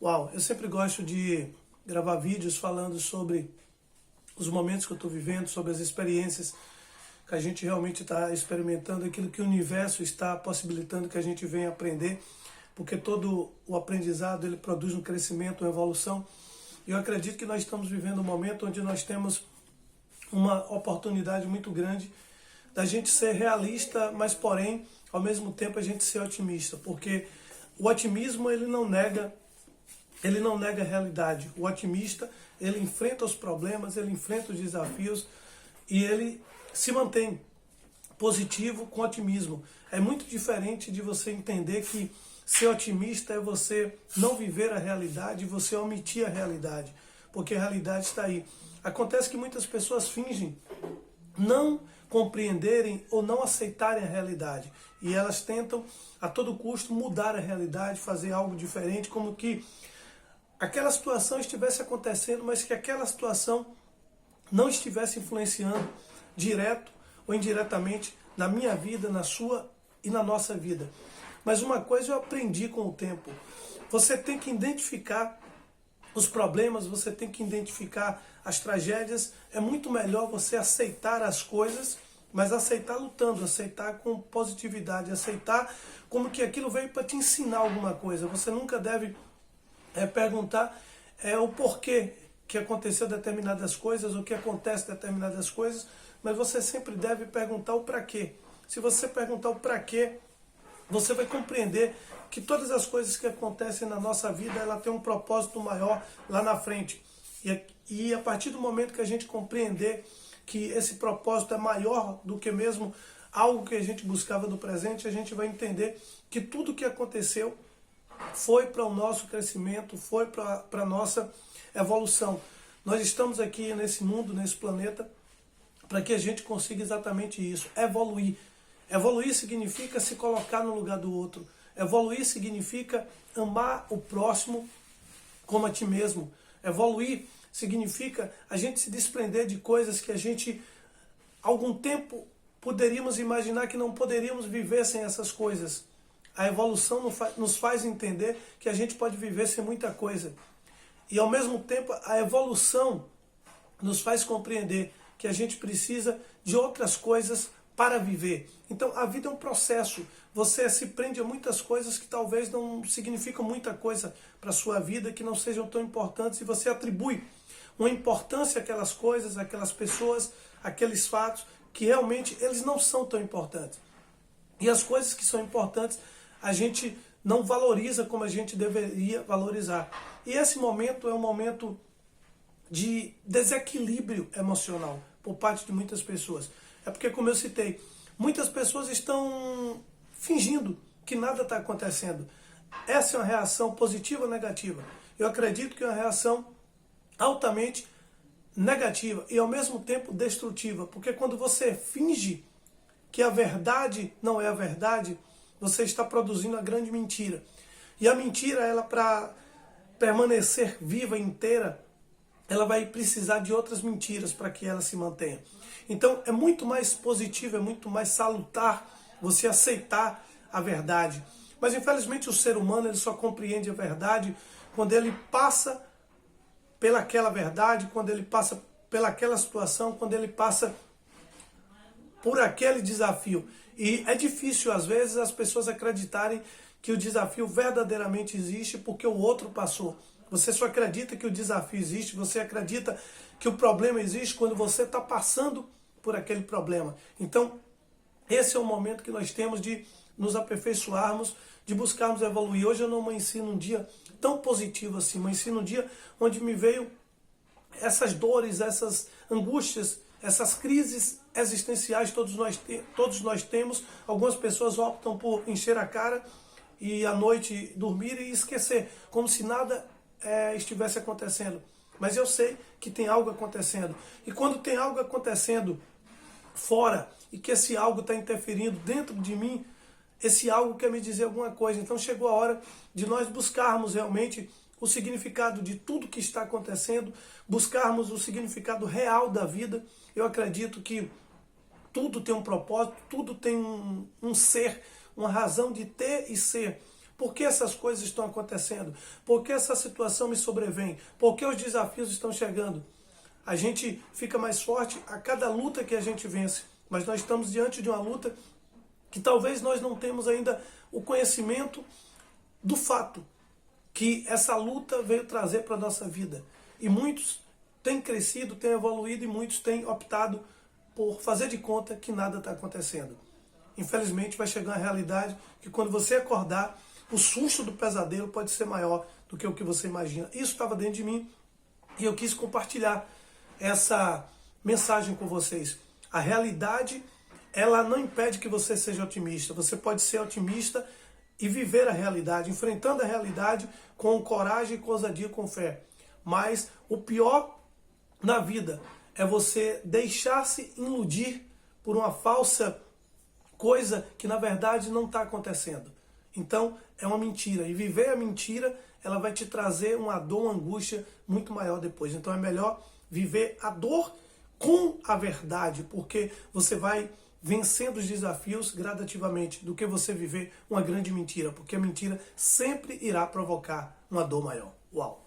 Uau, eu sempre gosto de gravar vídeos falando sobre os momentos que eu estou vivendo, sobre as experiências que a gente realmente está experimentando, aquilo que o universo está possibilitando que a gente venha aprender, porque todo o aprendizado ele produz um crescimento, uma evolução. E eu acredito que nós estamos vivendo um momento onde nós temos uma oportunidade muito grande da gente ser realista, mas porém, ao mesmo tempo, a gente ser otimista, porque o otimismo ele não nega a realidade. O otimista, ele enfrenta os problemas, ele enfrenta os desafios e ele se mantém positivo com otimismo. É muito diferente de você entender que ser otimista é você não viver a realidade, você omitir a realidade, porque a realidade está aí. Acontece que muitas pessoas fingem não compreenderem ou não aceitarem a realidade. E elas tentam a todo custo mudar a realidade, fazer algo diferente, como que aquela situação estivesse acontecendo, mas que aquela situação não estivesse influenciando direto ou indiretamente na minha vida, na sua e na nossa vida. Mas uma coisa eu aprendi com o tempo: você tem que identificar os problemas, você tem que identificar as tragédias. É muito melhor você aceitar as coisas, mas aceitar lutando, aceitar com positividade, aceitar como que aquilo veio para te ensinar alguma coisa. Você nunca deve perguntar o porquê que aconteceu determinadas coisas, o que acontece determinadas coisas, mas você sempre deve perguntar o para quê. Se você perguntar o para quê, você vai compreender que todas as coisas que acontecem na nossa vida, ela tem um propósito maior lá na frente. E a partir do momento que a gente compreender que esse propósito é maior do que mesmo algo que a gente buscava no presente, a gente vai entender que tudo que aconteceu foi para o nosso crescimento, foi para a nossa evolução. Nós estamos aqui nesse mundo, nesse planeta, para que a gente consiga exatamente isso, evoluir. Evoluir significa se colocar no lugar do outro. Evoluir significa amar o próximo como a ti mesmo. Evoluir significa a gente se desprender de coisas que a gente, algum tempo, poderíamos imaginar que não poderíamos viver sem essas coisas. A evolução nos faz entender que a gente pode viver sem muita coisa. E ao mesmo tempo, a evolução nos faz compreender que a gente precisa de outras coisas para viver. Então a vida é um processo. Você se prende a muitas coisas que talvez não significam muita coisa para a sua vida, que não sejam tão importantes, e você atribui uma importância àquelas coisas, àquelas pessoas, àqueles fatos, que realmente eles não são tão importantes. E as coisas que são importantes, a gente não valoriza como a gente deveria valorizar. E esse momento é um momento de desequilíbrio emocional por parte de muitas pessoas. É porque, como eu citei, muitas pessoas estão fingindo que nada está acontecendo. Essa é uma reação positiva ou negativa? Eu acredito que é uma reação altamente negativa e ao mesmo tempo destrutiva, porque quando você finge que a verdade não é a verdade, você está produzindo a grande mentira. E a mentira, ela, para permanecer viva, inteira, ela vai precisar de outras mentiras para que ela se mantenha. Então é muito mais positivo, é muito mais salutar você aceitar a verdade. Mas infelizmente o ser humano ele só compreende a verdade quando ele passa pelaquela verdade, quando ele passa pelaquela situação, quando ele passa por aquele desafio. E é difícil às vezes as pessoas acreditarem que o desafio verdadeiramente existe porque o outro passou. Você só acredita que o desafio existe, você acredita que o problema existe quando você está passando por aquele problema. Então, esse é o momento que nós temos de nos aperfeiçoarmos, de buscarmos evoluir. Hoje eu não amanheci num dia tão positivo assim, amanheci num dia onde me veio essas dores, essas angústias, essas crises existenciais, todos nós temos. Algumas pessoas optam por encher a cara e à noite dormir e esquecer, como se nada estivesse acontecendo. Mas eu sei que tem algo acontecendo. E quando tem algo acontecendo fora e que esse algo está interferindo dentro de mim, esse algo quer me dizer alguma coisa. Então chegou a hora de nós buscarmos realmente o significado de tudo que está acontecendo, buscarmos o significado real da vida. Eu acredito que tudo tem um propósito, tudo tem um ser, uma razão de ter e ser. Por que essas coisas estão acontecendo? Por que essa situação me sobrevém? Por que os desafios estão chegando? A gente fica mais forte a cada luta que a gente vence. Mas nós estamos diante de uma luta que talvez nós não temos ainda o conhecimento do fato que essa luta veio trazer para a nossa vida. E muitos têm crescido, têm evoluído e muitos têm optado por fazer de conta que nada está acontecendo. Infelizmente vai chegar uma realidade que quando você acordar, o susto do pesadelo pode ser maior do que o que você imagina. Isso estava dentro de mim e eu quis compartilhar essa mensagem com vocês. A realidade, ela não impede que você seja otimista. Você pode ser otimista e viver a realidade, enfrentando a realidade com coragem, com ousadia, com fé. Mas o pior na vida é você deixar-se iludir por uma falsa coisa que na verdade não está acontecendo. Então é uma mentira. E viver a mentira, ela vai te trazer uma dor, uma angústia muito maior depois. Então é melhor viver a dor com a verdade, porque você vai vencendo os desafios gradativamente do que você viver uma grande mentira, porque a mentira sempre irá provocar uma dor maior. Uau!